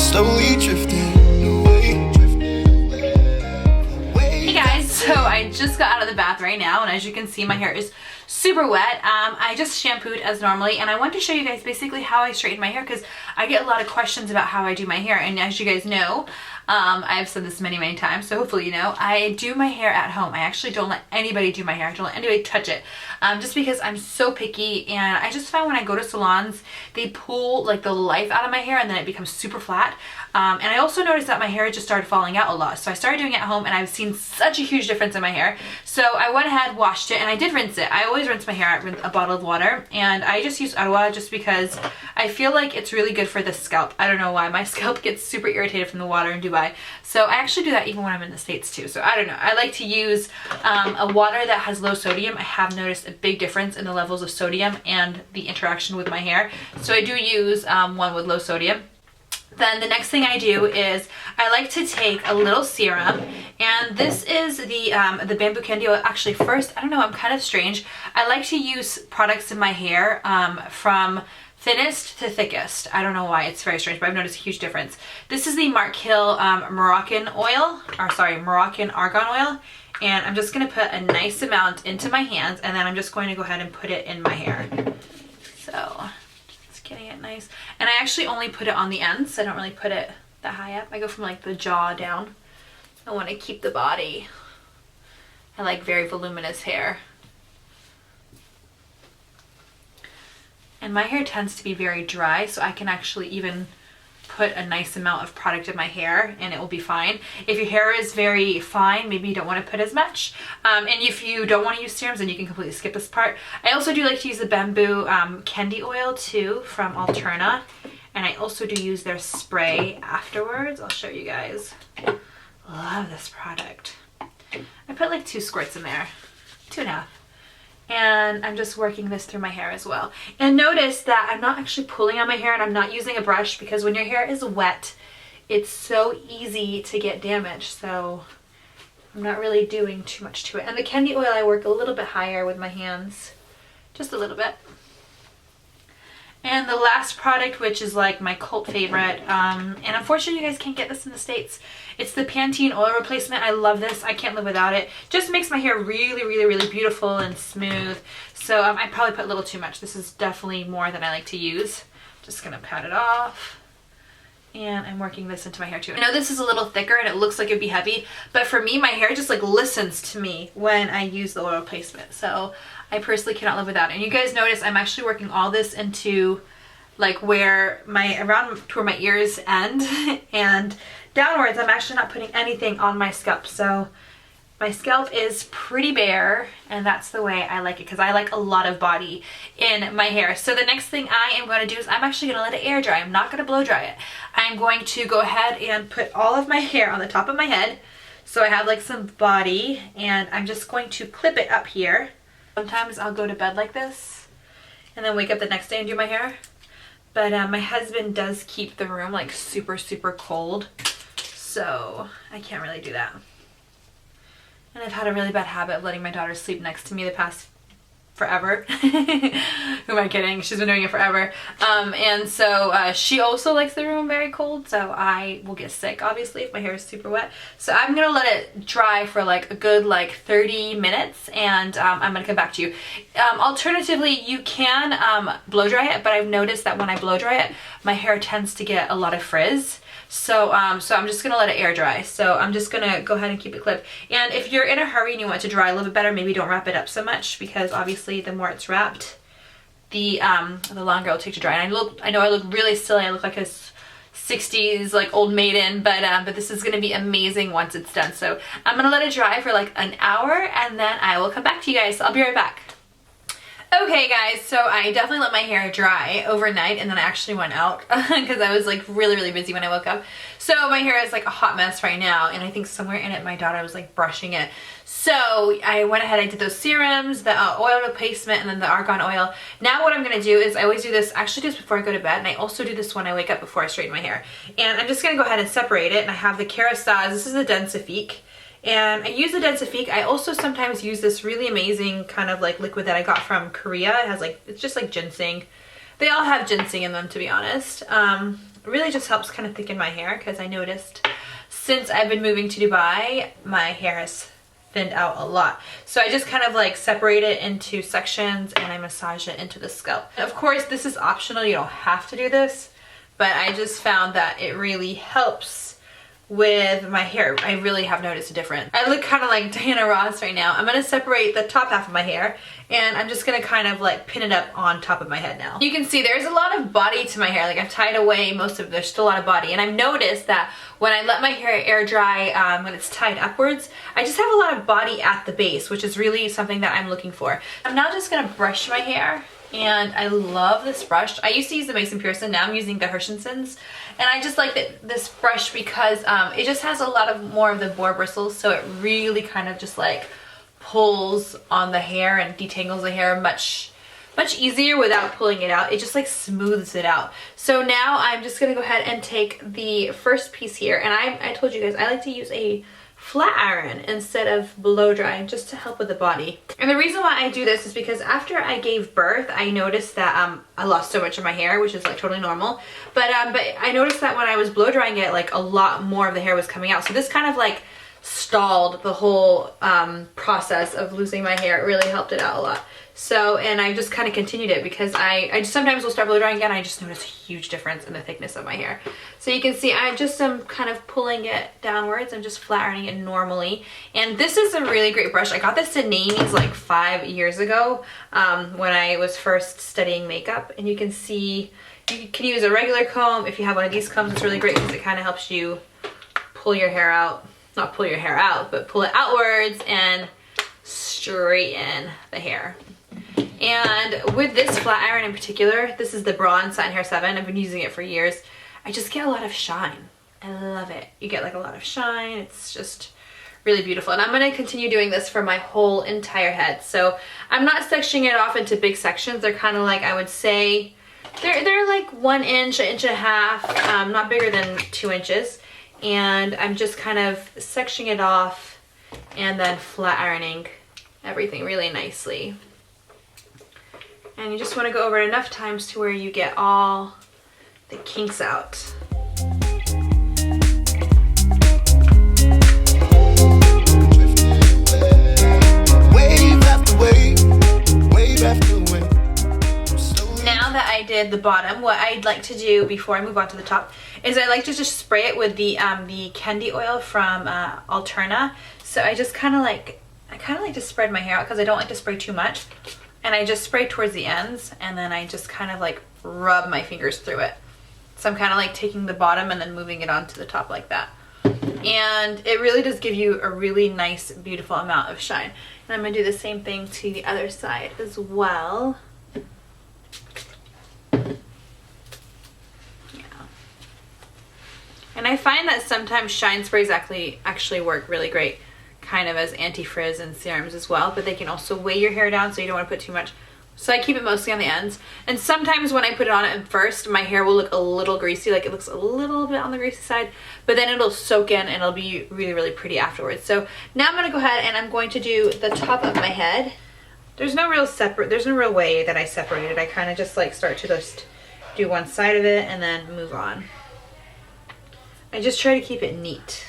slowly drifting away. Hey guys, so I just got out of the bath right now, and as you can see, my hair is super wet. I just shampooed as normally, and I want to show you guys basically how I straighten my hair because I get a lot of questions about how I do my hair. And as you guys know, I've said this many times, so hopefully you know, I do my hair at home. I actually don't let anybody do my hair. I don't let anybody touch it, just because I'm so picky. And I just find when I go to salons, they pull like the life out of my hair and then it becomes super flat. And I also noticed that my hair just started falling out a lot, so I started doing it at home, and I've seen such a huge difference in my hair. So I went ahead, washed it, and I did rinse it. I always rinse my hair with a bottle of water, and I just use Ottawa just because I feel like it's really good for the scalp. I don't know why, my scalp gets super irritated from the water in Dubai, so I actually do that even when I'm in the States too. So I don't know, I like to use a water that has low sodium. I have noticed a big difference in the levels of sodium and the interaction with my hair, so I do use one with low sodium. Then the next thing I do is I like to take a little serum, and this is the bamboo candy oil. Actually, first, I don't know, I'm kind of strange. I like to use products in my hair from thinnest to thickest. I don't know why, it's very strange, but I've noticed a huge difference. This is the Mark Hill Moroccan argan oil, and I'm just going to put a nice amount into my hands, and then I'm just going to go ahead and put it in my hair. So getting it nice, and I actually only put it on the ends. I don't really put it that high up. I go from like the jaw down. I want to keep the body. I like very voluminous hair, and my hair tends to be very dry, so I can actually even put a nice amount of product in my hair and it will be fine. If your hair is very fine, maybe you don't want to put as much, and if you don't want to use serums, then you can completely skip this part. I also do like to use the bamboo candy oil too from Alterna, and I also do use their spray afterwards. I'll show you guys. Love this product. I put like 2 squirts in there, 2.5. And I'm just working this through my hair as well. And notice that I'm not actually pulling on my hair, and I'm not using a brush, because when your hair is wet, it's so easy to get damaged. So I'm not really doing too much to it. And the candy oil, I work a little bit higher with my hands, just a little bit. And the last product, which is like my cult favorite, and unfortunately you guys can't get this in the States, it's the Pantene oil replacement. I love this. I can't live without it. Just makes my hair really beautiful and smooth. So I probably put a little too much. This is definitely more than I like to use. Just gonna pat it off. And I'm working this into my hair too. I know this is a little thicker and it looks like it'd be heavy, but for me, my hair just like listens to me when I use the oil replacement. So I personally cannot live without it. And you guys notice I'm actually working all this into like where around to where my ears end and downwards. I'm actually not putting anything on my scalp. So my scalp is pretty bare, and that's the way I like it, because I like a lot of body in my hair. So the next thing I am going to do is I'm actually going to let it air dry. I'm not going to blow dry it. I'm going to go ahead and put all of my hair on the top of my head, so I have like some body, and I'm just going to clip it up here. Sometimes I'll go to bed like this and then wake up the next day and do my hair. But my husband does keep the room like super cold, so I can't really do that. And I've had a really bad habit of letting my daughter sleep next to me the past forever. Who am I kidding? She's been doing it forever. And so she also likes the room very cold, so I will get sick obviously if my hair is super wet. So I'm gonna let it dry for like a good like 30 minutes, and I'm gonna come back to you. Alternatively, you can blow dry it, but I've noticed that when I blow dry it, my hair tends to get a lot of frizz. So I'm just gonna let it air dry. So I'm just gonna go ahead and keep it clipped. And if you're in a hurry and you want it to dry a little bit better, maybe don't wrap it up so much, because obviously the more it's wrapped, the longer it'll take to dry. And I know I look really silly. I look like a 60s like old maiden, but this is gonna be amazing once it's done. So I'm gonna let it dry for like an hour, and then I will come back to you guys. So I'll be right back. Okay guys, so I definitely let my hair dry overnight, and then I actually went out because I was like really busy when I woke up. So my hair is like a hot mess right now, and I think somewhere in it my daughter was like brushing it. So I went ahead, I did those serums, the oil replacement, and then the argan oil. Now what I'm gonna do is I always do this, actually just before I go to bed, and I also do this when I wake up before I straighten my hair. And I'm just gonna go ahead and separate it, and I have the Kerastase. This is the Densifique. And I use the Densifique. I also sometimes use this really amazing kind of like liquid that I got from Korea. It has like, it's just like ginseng. They all have ginseng in them, to be honest. really just helps kind of thicken my hair, because I noticed since I've been moving to Dubai, my hair has thinned out a lot. So I just kind of like separate it into sections and I massage it into the scalp. Of course, this is optional, you don't have to do this, but I just found that it really helps with my hair. I really have noticed a difference. I look kind of like Diana Ross right now. I'm gonna separate the top half of my hair and I'm just gonna kind of like pin it up on top of my head now. You can see there's a lot of body to my hair. Like I've tied away most of, there's still a lot of body, and I've noticed that when I let my hair air dry, when it's tied upwards, I just have a lot of body at the base, which is really something that I'm looking for. I'm now just gonna brush my hair, and I love this brush. I used to use the Mason Pearson, now I'm using the Hershensons. And I just like this brush because it just has a lot of more of the boar bristles, so it really kind of just like pulls on the hair and detangles the hair much easier without pulling it out. It just like smooths it out. So now I'm just gonna go ahead and take the first piece here, and I told you guys I like to use a flat iron instead of blow drying, just to help with the body. And the reason why I do this is because after I gave birth, I noticed that I lost so much of my hair, which is like totally normal. But I noticed that when I was blow drying it, like a lot more of the hair was coming out. So this kind of like stalled the whole process of losing my hair. It really helped it out a lot. So, and I just kind of continued it because I just sometimes will start blow drying again. I just notice a huge difference in the thickness of my hair. So you can see I just am kind of pulling it downwards and just flat ironing it normally. And this is a really great brush. I got this in Amy's like 5 years ago when I was first studying makeup. And you can see you can use a regular comb. If you have one of these combs, it's really great because it kind of helps you pull your hair out. Not pull your hair out, but pull it outwards and straighten the hair. And with this flat iron in particular, this is the Bronze Satin Hair 7. I've been using it for years. I just get a lot of shine. I love it. You get like a lot of shine. It's just really beautiful. And I'm going to continue doing this for my whole entire head. So I'm not sectioning it off into big sections. They're kind of like, I would say, they're like 1 inch, 1.5 inches, not bigger than 2 inches. And I'm just kind of sectioning it off and then flat ironing everything really nicely. And you just want to go over it enough times to where you get all the kinks out. Wave after wave, wave after wave. Now that I did the bottom, what I'd like to do before I move on to the top is I like to just spray it with the candy oil from Alterna. So I just kind of like to spread my hair out because I don't like to spray too much. And I just spray towards the ends, and then I just kind of like rub my fingers through it. So I'm kind of like taking the bottom and then moving it onto the top like that. And it really does give you a really nice, beautiful amount of shine. And I'm going to do the same thing to the other side as well. Yeah. And I find that sometimes shine sprays actually work really great, kind of as anti-frizz and serums as well, but they can also weigh your hair down, so you don't want to put too much. So I keep it mostly on the ends. And sometimes when I put it on at first, my hair will look a little greasy, like it looks a little bit on the greasy side, but then it'll soak in and it'll be really, really pretty afterwards. So now I'm going to go ahead and I'm going to do the top of my head. There's no real way that I separate it. I kind of just like start to just do one side of it and then move on. I just try to keep it neat.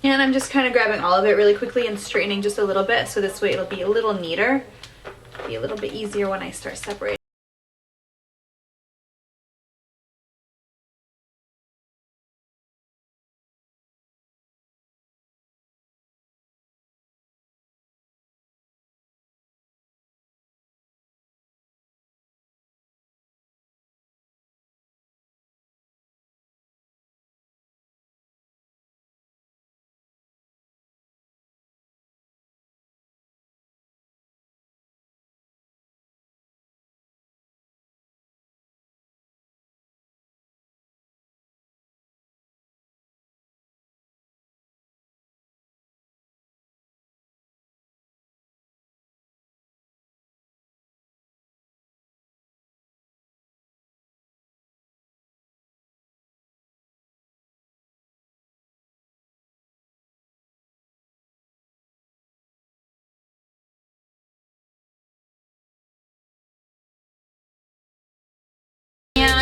And I'm just kind of grabbing all of it really quickly and straightening just a little bit, so this way it'll be a little neater. It'll be a little bit easier when I start separating.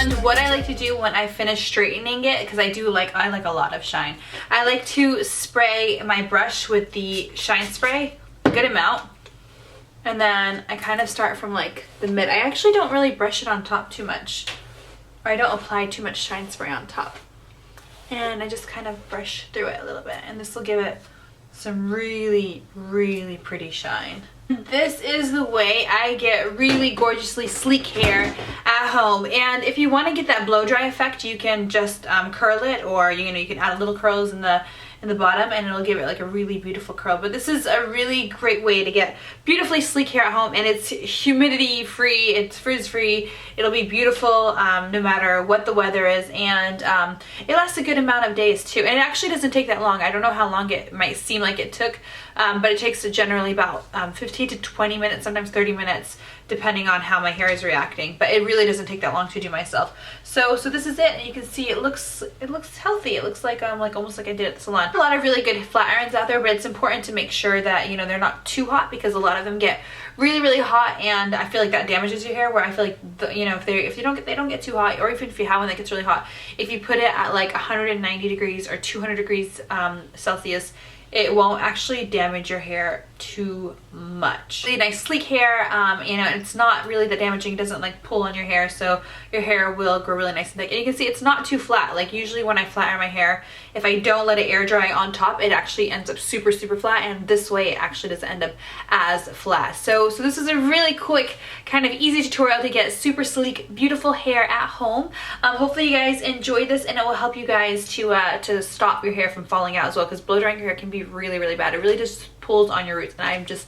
And what I like to do when I finish straightening it, because I like a lot of shine, I like to spray my brush with the shine spray, a good amount. And then I kind of start from like the mid. I actually don't really brush it on top too much. Or I don't apply too much shine spray on top. And I just kind of brush through it a little bit. And this will give it some really, really pretty shine. This is the way I get really gorgeously sleek hair at home. And if you want to get that blow dry effect, you can just curl it, or you can add little curls in the bottom, and it'll give it like a really beautiful curl. But this is a really great way to get beautifully sleek hair at home, and it's humidity free, it's frizz free, it'll be beautiful no matter what the weather is, and it lasts a good amount of days too. And it actually doesn't take that long. I don't know how long it might seem like it took, but it takes generally about 15 to 20 minutes, sometimes 30 minutes, depending on how my hair is reacting. But it really doesn't take that long to do myself. So this is it, and you can see it looks healthy. It looks like almost like I did at the salon. A lot of really good flat irons out there, but it's important to make sure that they're not too hot, because a lot of them get really hot, and I feel like that damages your hair. Where I feel like if they don't get too hot, or even if you have one that gets really hot, if you put it at like 190 degrees or 200 degrees Celsius, it won't actually damage your hair too much. Really nice sleek hair, and it's not really that damaging. It doesn't like pull on your hair, so your hair will grow really nice and thick. And you can see it's not too flat. Like usually when I flat iron my hair, if I don't let it air dry on top, it actually ends up super flat, and this way it actually doesn't end up as flat. So this is a really quick, kind of easy tutorial to get super sleek, beautiful hair at home. Hopefully you guys enjoyed this, and it will help you guys to stop your hair from falling out as well, because blow drying your hair can be really bad. It really just pulls on your roots, and I'm just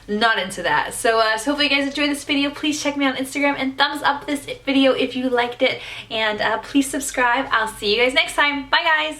not into that. So hopefully you guys enjoyed this video. Please check me on Instagram and thumbs up this video if you liked it, and please subscribe. I'll see you guys next time. Bye guys.